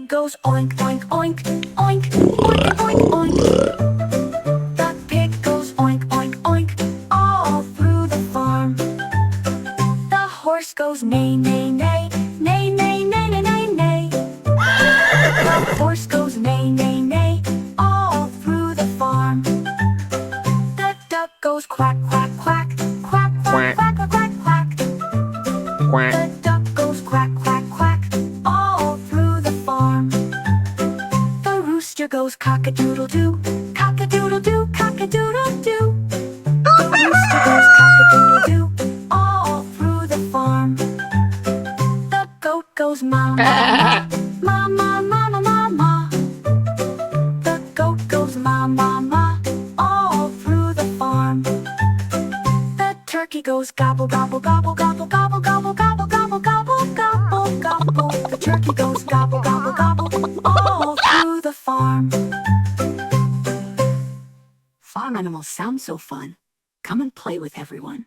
pig goes oink, oink, oink, oink, oink, oink, oink. The pig goes oink, oink, oink, all through the farm. The horse goes neigh, neigh, neigh, neigh, neigh, neigh, neigh, neigh, neigh. The horse goes neigh, neigh, neigh, all through the farm. The duck goes quack, quack, quack, quack, quack, quack, quack, quack, quack. The duck goes quack, quack, quack, all through the farm. The rooster goes cock-a-doodle-doo, cock-a-doodle-doo, cock-a-doodle-doo. The rooster goes cock-a-doodle-doo, all through the farm. The goat goes ma, ma, ma, ma, ma, ma, ma, ma. The goat goes ma, ma, ma, all through the farm. The turkey goes gobble, gobble, gobble, gobble, gobble, gobble, gobble, gobble, gobble, gobble, gobble. The turkey goes gobble, gobble, gobble, all through the farm. Farm animals sound so fun. Come and play with everyone.